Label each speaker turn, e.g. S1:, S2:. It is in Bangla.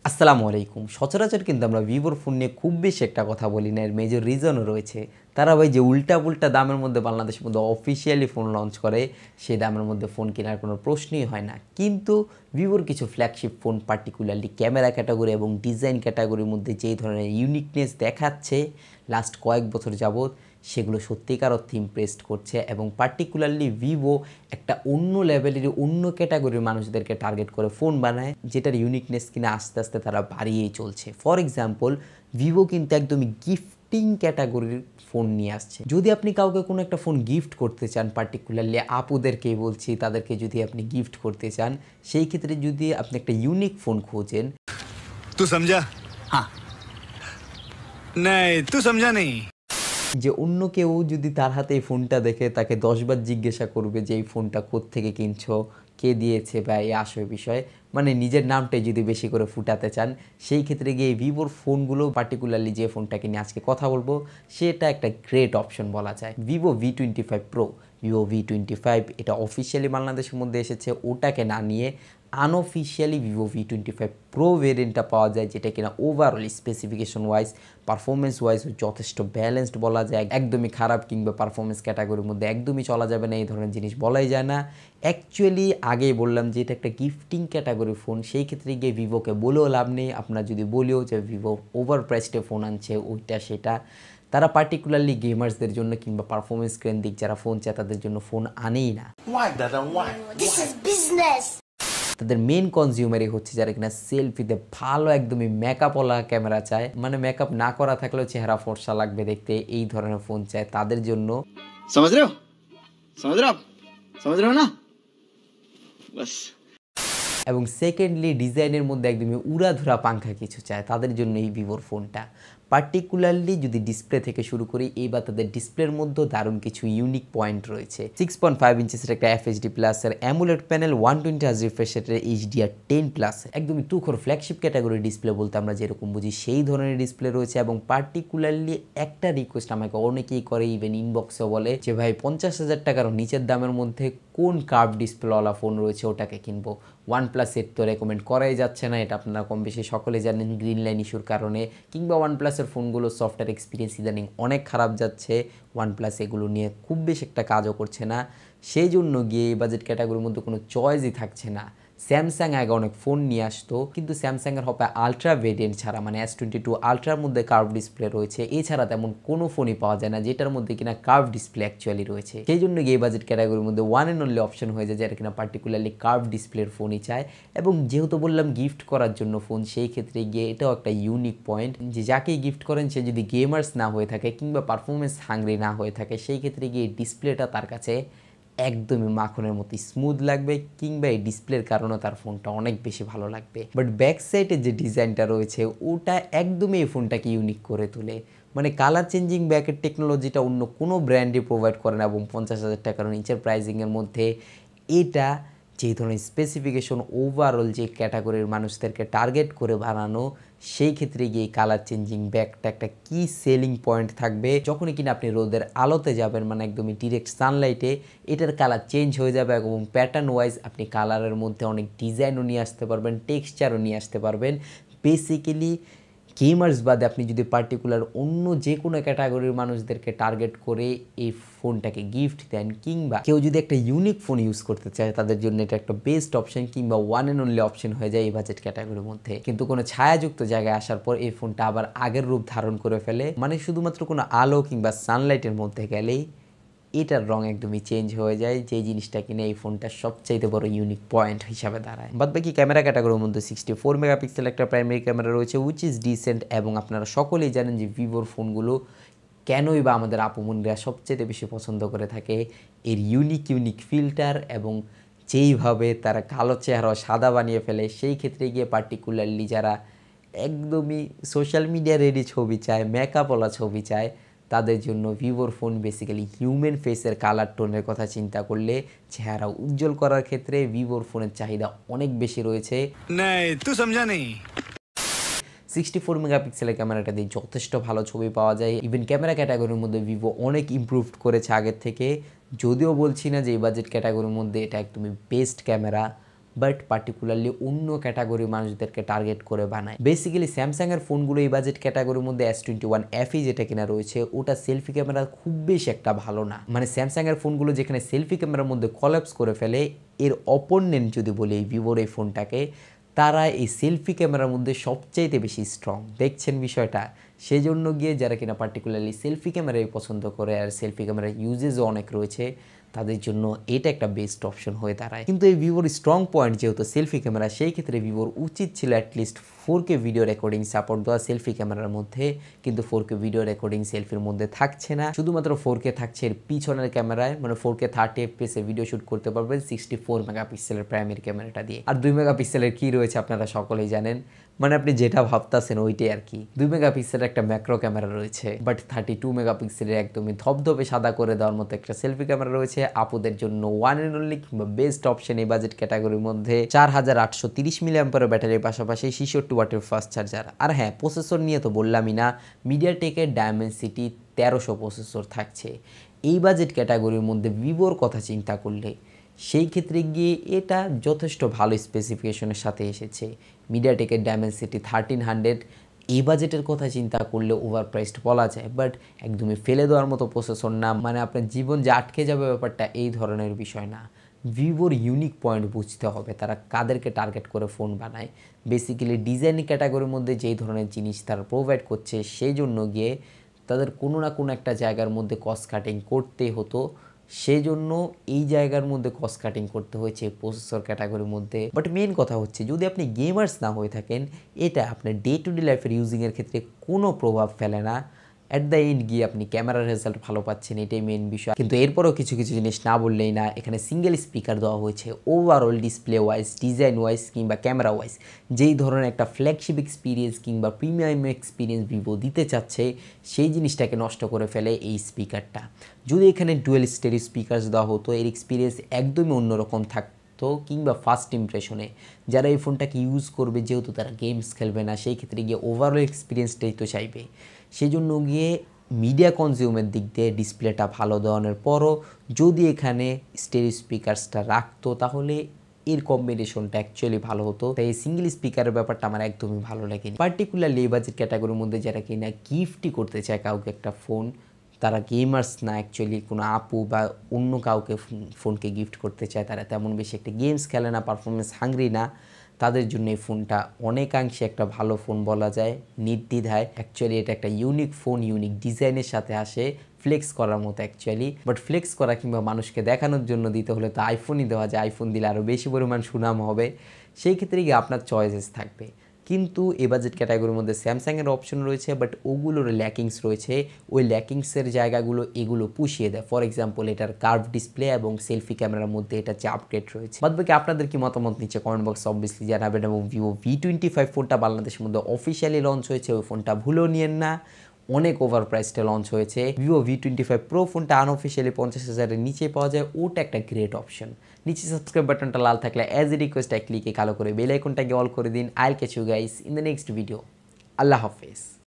S1: আসসালামু আলাইকুম। সচরাচর কিন্তু আমরা ভিভোর ফোন নিয়ে খুব বেশি একটা কথা বলি না। এর মেজর রিজনও রয়েছে। তারা ভাই যে উল্টা-পুল্টা দামের মধ্যে বাংলাদেশের মধ্যে অফিসিয়ালি ফোন লঞ্চ করে, সেই দামের মধ্যে ফোন কেনার কোনো প্রশ্নই হয় না। কিন্তু ভিভোর কিছু flagship phone particularly camera category এবং ডিজাইন ক্যাটাগরির মধ্যে যেই ধরনের ইউনিকনেস দেখাচ্ছে লাস্ট কয়েক বছর যাবৎ, সেগুলো সত্যিকার অর্থে ইমপ্রেসড করছে এবং পার্টিকুলারলি ভিভো একটা অন্য লেভেলের অন্য ক্যাটাগরির মানুষদেরকে টার্গেট করে ফোন বানায়, যেটার ইউনিকনেস কিনা আস্তে আস্তে তারা বাড়িয়েই চলছে। ফর এক্সাম্পল, ভিভো কিন্তু একদমই গিফটিং ক্যাটাগরির ফোন নিয়ে আসছে। যদি আপনি কাউকে কোনো একটা ফোন গিফট করতে চান, পার্টিকুলারলি আপুদেরকেই বলছি, তাদেরকে যদি আপনি গিফট করতে চান, সেই ক্ষেত্রে যদি আপনি একটা ইউনিক ফোন খোঁজেন,
S2: तू समझा? हाँ। नहीं, तू समझा नहीं।
S1: যে অন্য কেউ যদি তার হাতে এই ফোনটা দেখে তাকে 10 বার জিজ্ঞাসা করবে যে এই ফোনটা কোত্থেকে কিনছো, কে দিয়েছে বা এই আসল বিষয়, মানে নিজের নামটাই যদি বেশি করে ফুটাতে চান, সেই ক্ষেত্রে গিয়ে এই ভিভোর ফোনগুলো পার্টিকুলারলি যে ফোনটাকে নিয়ে আজকে কথা বলবো, সেটা একটা গ্রেট অপশন বলা যায়। Vivo V25 pro, Vivo V25 এটা অফিসিয়ালি বাংলাদেশের মধ্যে এসেছে, ওটাকে না নিয়ে আনঅফিসিয়ালি ভিভো V25 প্রো ভেরিয়েন্টটা পাওয়া যায়, যেটা কিনা overall specification wise, performance wise যথেষ্ট ব্যালেন্সড বলা যায়। একদমই খারাপ কিংবা পারফরমেন্স ক্যাটাগরির মধ্যে একদমই চলা যাবে না এই ধরনের জিনিস বলাই যায় না। অ্যাকচুয়ালি আগেই বললাম যে এটা একটা গিফটিং ক্যাটাগরি ফোন, সেই ক্ষেত্রে গিয়ে ভিভোকে বলেও লাভ নেই। আপনার যদি বলিও যে ভিভো ওভার প্রাইসডে ফোন আনছে ওইটা সেটা, তারা পার্টিকুলারলি গেমার্সদের জন্য কিংবা পারফরমেন্স কেন্দ্রিক যারা ফোন চায় তাদের জন্য ফোন আনেই না।
S3: Why, Dada? Why? This is business.
S1: তাদের মেন কনজিউমারই হচ্ছে যারা কিনা সেলফিতে ভালো একদমই মেকআপওয়ালা ক্যামেরা চায়, মানে মেকআপ না করা থাকলেও চেহারা ফর্সা লাগবে দেখতে, এই ধরনের ফোন চায় তাদের জন্য।
S2: समझ रहे हो? समझ रहे हो आप? समझ रहे हो ना? बस।
S1: এবং সেকেন্ডলি ডিজাইনের মধ্যে একদমই উড়াধুরা পাংখা কিছু চায় তাদের জন্য এই ভিভোর ফোনটা। পার্টিকুলারলি যদি ডিসপ্লে থেকে শুরু করি, এইবার তাদের ডিসপ্লের মধ্যেও দারুণ কিছু ইউনিক পয়েন্ট রয়েছে। 6.5 ইঞ্চেসের একটা FHD প্লাসের অ্যামুলেট প্যানেল, 120 হার্জ রিফ্রেশ রেটের HDR10 প্লাস, একদমই টুকর ফ্ল্যাগশিপ ক্যাটাগরির ডিসপ্লে বলতে আমরা যেরকম বুঝি সেই ধরনের ডিসপ্লে রয়েছে। এবং পার্টিকুলারলি একটা রিকোয়েস্ট আমাকে অনেকেই করে, ইভেন ইনবক্সেও বলে যে ভাই 50,000 টাকারও নিচের দামের মধ্যে কোন কার্ভ ডিসপ্লেওয়ালা ফোন রয়েছে ওটাকে কিনবো। ওয়ানপ্লাসের তো রেকমেন্ড করাই যাচ্ছে না, এটা আপনারা কম বেশি সকলে জানেন গ্রিন লাইন ইস্যুর কারণে, কিংবা ওয়ানপ্লাসের ফোনগুলো সফটওয়্যার এক্সপিরিয়েন্স ইদানিং অনেক খারাপ যাচ্ছে। ওয়ানপ্লাস এগুলো নিয়ে খুব বেশি একটা কাজও করছে না, সেই জন্য গিয়ে এই বাজেট ক্যাটাগরির মধ্যে কোনো চয়েসই থাকছে না। স্যামসাং আগে অনেক ফোন নিয়ে আসতো, কিন্তু স্যামসাংয়ের হবে আলট্রা ভেরিয়েন্ট ছাড়া, মানে S22 আলট্রার মধ্যে কার্ভ ডিসপ্লে রয়েছে, এছাড়া তেমন কোনো ফোনই পাওয়া যায় না যেটার মধ্যে কিনা কার্ভ ডিসপ্লে অ্যাকচুয়ালি রয়েছে। সেই জন্য গিয়ে বাজেট ক্যাটাগরির মধ্যে ওয়ান অ্যান্ড অনলি অপশন হয়ে যায় যারা কিনা পার্টিকুলারলি কার্ভ ডিসপ্লের ফোনই চায়। এবং যেহেতু বললাম গিফট করার জন্য ফোন, সেই ক্ষেত্রে গিয়ে এটাও একটা ইউনিক পয়েন্ট যে যাকেই গিফট করেন সে যদি গেমার্স না হয়ে থাকে কিংবা পারফরমেন্স হাংরি না হয়ে থাকে, সেই ক্ষেত্রে গিয়ে ডিসপ্লেটা তার কাছে একদমই মাখনের মতো স্মুথ লাগবে, কিংবা এই ডিসপ্লের কারণে তার ফোনটা অনেক বেশি ভালো লাগবে। বাট ব্যাক সাইডের যে ডিজাইনটা রয়েছে ওটা একদমই এই ফোনটাকে ইউনিক করে তোলে। মানে কালার চেঞ্জিং ব্যাকের টেকনোলজিটা অন্য কোনো ব্র্যান্ডে প্রোভাইড করে না, এবং 50,000 টাকার নিচের প্রাইজিংয়ের মধ্যে এটা যে ধরনের স্পেসিফিকেশন ওভারঅল যে ক্যাটাগরির মানুষদেরকে টার্গেট করে বানানো, সেই ক্ষেত্রে গিয়ে কালার চেঞ্জিং ব্যাকটা একটা কি সেলিং পয়েন্ট থাকবে। যখনই কিনা আপনি রোদের আলোতে যাবেন, মানে একদমই ডিরেক্ট সানলাইটে, এটার কালার চেঞ্জ হয়ে যাবে এবং প্যাটার্ন ওয়াইজ আপনি কালারের মধ্যে অনেক ডিজাইনও নিয়ে আসতে পারবেন, টেক্সচারও নিয়ে আসতে পারবেন। বেসিক্যালি গেমার্স বাদে আপনি যদি পার্টিকুলার অন্য যে কোনো ক্যাটাগরির মানুষদেরকে টার্গেট করে এই ফোনটাকে গিফট দেন, কিংবা কেউ যদি একটা ইউনিক ফোন ইউজ করতে চায় তাদের জন্য এটা একটা বেস্ট অপশন, কিংবা ওয়ান অ্যান্ড অনলি অপশন হয়ে যায় এই বাজেট ক্যাটাগরির মধ্যে। কিন্তু কোনো ছায়াযুক্ত জায়গায় আসার পর এই ফোনটা আবার আগের রূপ ধারণ করে ফেলে, মানে শুধুমাত্র কোনো আলো কিংবা সানলাইটের মধ্যে গেলেই এটার রং একদমই চেঞ্জ হয়ে যায়, যে জিনিসটা কিনে এই ফোনটার সবচাইতে বড় ইউনিক পয়েন্ট হিসাবে দাঁড়ায়। বাদবাকি ক্যামেরা ক্যাটাগরির মধ্যে 64 মেগাপিক্সেল একটা প্রাইমারি ক্যামেরা রয়েছে, উইচ ইজ ডিসেন্ট। এবং আপনারা সকলেই জানেন যে ভিভোর ফোনগুলো কেনই বা আমাদের আপুমনিরা সবচেয়ে বেশি পছন্দ করে থাকে, এর ইউনিক ফিল্টার এবং যেইভাবে তারা কালো চেহারা সাদা বানিয়ে ফেলে। সেই ক্ষেত্রে গিয়ে পার্টিকুলারলি যারা একদমই সোশ্যাল মিডিয়া রেডি ছবি চায়, মেকআপওয়ালা ছবি চায়, তাদের জন্য ভিভোর ফোন বেসিক্যালি হিউম্যান ফেসের কালার টোনের কথা চিন্তা করলে চেহারা উজ্জ্বল করার ক্ষেত্রে ভিভোর ফোনের চাহিদা অনেক বেশি রয়েছে।
S2: नहीं, तू समझा नहीं।
S1: 64 মেগাপিক্সেলের ক্যামেরাটা দিয়ে যথেষ্ট ভালো ছবি পাওয়া যায়। ইভেন ক্যামেরা ক্যাটাগরির মধ্যে ভিভো অনেক ইমপ্রুভড করেছে আগের থেকে, যদিও বলছি না যে এই বাজেট ক্যাটাগরির মধ্যে এটা একদমই বেস্ট ক্যামেরা, বাট পার্টিকুলারলি অন্য ক্যাটাগরির মানুষদেরকে টার্গেট করে বানায়। বেসিক্যালি স্যামসাংয়ের ফোনগুলো এই বাজেট ক্যাটাগরির মধ্যে S21 FE যেটা কিনা রয়েছে ওটা সেলফি ক্যামেরা খুব বেশি একটা ভালো না। মানে স্যামসাংয়ের ফোনগুলো যেখানে সেলফি ক্যামেরার মধ্যে কলাপস করে ফেলে, এর অপোনেন্ট যদি বলি এই ভিভোর এই ফোনটাকে, তারা এই সেলফি ক্যামেরার মধ্যে সবচাইতে বেশি স্ট্রং। দেখছেন বিষয়টা? সেই জন্য গিয়ে যারা কিনা পার্টিকুলারলি সেলফি ক্যামেরাই পছন্দ করে আর সেলফি ক্যামেরার ইউজেসও অনেক রয়েছে, তাদের জন্য এটা একটা বেস্ট অপশন হয়ে দাঁড়ায়। কিন্তু এই ভিভোর স্ট্রং পয়েন্ট যেহেতু সেলফি ক্যামেরা, সেই ক্ষেত্রে ভিভোর উচিত ছিল at least 4K video recording support দেওয়া সেলফি ক্যামেরার মধ্যে, কিন্তু 4K ভিডিও রেকর্ডিং সেলফির মধ্যে থাকছে না। শুধুমাত্র 4K থাকছে এর পিছনের ক্যামেরায়, মানে 4K 30 FPS এ ভিডিও শুট করতে পারবেন 64 মেগাপিক্সেলের প্রাইমারি ক্যামেরাটা দিয়ে। আর 2 মেগাপিক্সেলের কি রয়েছে আপনারা সকলেই জানেন, মানে আপনি যেটা ভাবতাছেন ওইটাই আর কি। 2 মেগাপিক্সেলের একটা ম্যাক্রো ক্যামেরা রয়েছে, বাট 32 মেগাপিক্সেলের একদমই ধবধবে সাদা করে দেওয়ার মতো একটা সেলফি ক্যামেরা রয়েছে। আপুদের জন্য ওয়ান এন্ড অনলি কিংবা বেস্ট অপশন এই বাজেট ক্যাটাগরির মধ্যে 4830 মিলিঅ্যাম্পিয়ারের ব্যাটারির পাশাপাশি 66 ওয়াটের ফাস্ট চার্জার। আর হ্যাঁ, প্রসেসর নিয়ে তো বললামই না, মিডিয়াটেকের ডায়মেনসিটি 1300 প্রসেসর থাকছে। এই বাজেট ক্যাটাগরির মধ্যে ভিভোর কথা চিন্তা করলে সেই ক্ষেত্রে গিয়ে এটা যথেষ্ট ভালো স্পেসিফিকেশনের সাথে এসেছে। মিডিয়াটেকের ডায়মেনসিটি 1300 এই বাজেটের কথা চিন্তা করলে ওভার প্রাইসড বলা যায়, বাট একদমই ফেলে দেওয়ার মতো প্রসেসর না, মানে আপনার জীবন যে আটকে যাবে ব্যাপারটা এই ধরনের বিষয় না। ভিভোর ইউনিক পয়েন্ট বুঝতে হবে, তারা কাদেরকে টার্গেট করে ফোন বানায়। বেসিক্যালি ডিজাইন ক্যাটাগরির মধ্যে যেই ধরনের জিনিস তারা প্রোভাইড করছে, সেই জন্য গিয়ে তাদের কোনো না কোনো একটা জায়গার মধ্যে কস্ট কাটিং করতে হতো। সেই জন্য এই জায়গার মধ্যে কস্ট কাটিং করতে হয়েছে প্রসেসর ক্যাটাগরির মধ্যে। বাট মেন কথা হচ্ছে, যদি আপনি গেমার্স না হয়ে থাকেন, এটা আপনার ডে টু ডে লাইফের ইউজিংয়ের ক্ষেত্রে কোনো প্রভাব ফেলে না। অ্যাট দ্য এন্ড গিয়ে আপনি ক্যামেরার রেজাল্ট ভালো পাচ্ছেন, এটাই মেন বিষয়। কিন্তু এরপরও কিছু কিছু জিনিস না বললেই না। এখানে সিঙ্গেল স্পিকার দেওয়া হয়েছে। Overall display wise, design wise কিংবা ক্যামেরা ওয়াইজ যেই ধরনের একটা ফ্ল্যাগশিপ এক্সপিরিয়েন্স কিংবা প্রিমিয়াম এক্সপিরিয়েন্স ভিভো দিতে চাচ্ছে, সেই জিনিসটাকে নষ্ট করে ফেলে এই স্পিকারটা। যদি এখানে ডুয়েল স্টেরিও স্পিকারস দেওয়া হতো, এর এক্সপিরিয়েন্স একদমই অন্যরকম থাকতো। কিংবা ফার্স্ট ইমপ্রেশনে যারা এই ফোনটাকে ইউজ করবে, যেহেতু তারা গেমস খেলবে না, সেই ক্ষেত্রে গিয়ে ওভারঅল এক্সপিরিয়েন্সটাই তো চাইবে। সেই জন্য গিয়ে মিডিয়া কনজিউমের দিক দিয়ে ডিসপ্লেটা ভালো দেওয়ানোর পরও যদি এখানে স্টেরিও স্পিকারসটা রাখতো, তাহলে এর কম্বিনেশনটা অ্যাকচুয়ালি ভালো হতো। তাই এই সিঙ্গেল স্পিকারের ব্যাপারটা আমার একদমই ভালো লাগেনি। পার্টিকুলারলি এই বাজেট ক্যাটাগরির মধ্যে যারা কিনা গিফটই করতে চায় কাউকে একটা ফোন, তারা গেমার্স না, অ্যাকচুয়ালি কোনো আপু বা অন্য কাউকে ফোনকে গিফট করতে চায়, তারা তেমন বেশি একটা গেমস খেলে না, পারফরমেন্স হাংরি না, তাদের জন্য এই ফোনটা অনেকাংশে একটা ভালো ফোন বলা যায় নির্দ্বিধায়। অ্যাকচুয়ালি এটা একটা ইউনিক ফোন, ইউনিক ডিজাইনের সাথে আসে, ফ্লেক্স করার মতো অ্যাকচুয়ালি। বাট ফ্লেক্স করা কিংবা মানুষকে দেখানোর জন্য দিতে হলে তো আইফোনই দেওয়া যায়, আইফোন দিলে আরও বেশি পরিমাণ সুনাম হবে। সেই ক্ষেত্রে গিয়ে আপনার চয়েসেস থাকবে। কিন্তু এই বাজেট ক্যাটাগরির মধ্যে স্যামসাংয়ের অপশন রয়েছে, বাট ওগুলোর ল্যাকিংস রয়েছে। ওই ল্যাকিংসের জায়গাগুলো এগুলো পুষিয়ে দেয়। ফর এক্সাম্পল, এটার কার্ভ ডিসপ্লে এবং সেলফি ক্যামেরার মধ্যে এটা যে আপডেট রয়েছে। বাদবাকি আপনাদের কি মতামত নিচে কমেন্ট বক্স অবভিয়াসলি জানাবেন। এবং ভিভো V25 ফোনটা বাংলাদেশের মধ্যে অফিসিয়ালি লঞ্চ হয়েছে, ওই ফোনটা ভুলেও নিয়েন না, অনেক ওভার প্রাইসটা লঞ্চ হয়েছে। ভিভো V25 প্রো ফোনটা আনঅফিসিয়ালি 50,000-এর নিচে পাওয়া যায়, ওটা একটা গ্রেট অপশন। নিচে সাবস্ক্রাইব বাটনটা লাল থাকলে অ্যাজ এ রিকোয়েস্ট এক ক্লিকে কালো করে বেল আইকনটাকে অল করে দিন। I'll catch you guys in the next video. আল্লাহ হাফেজ।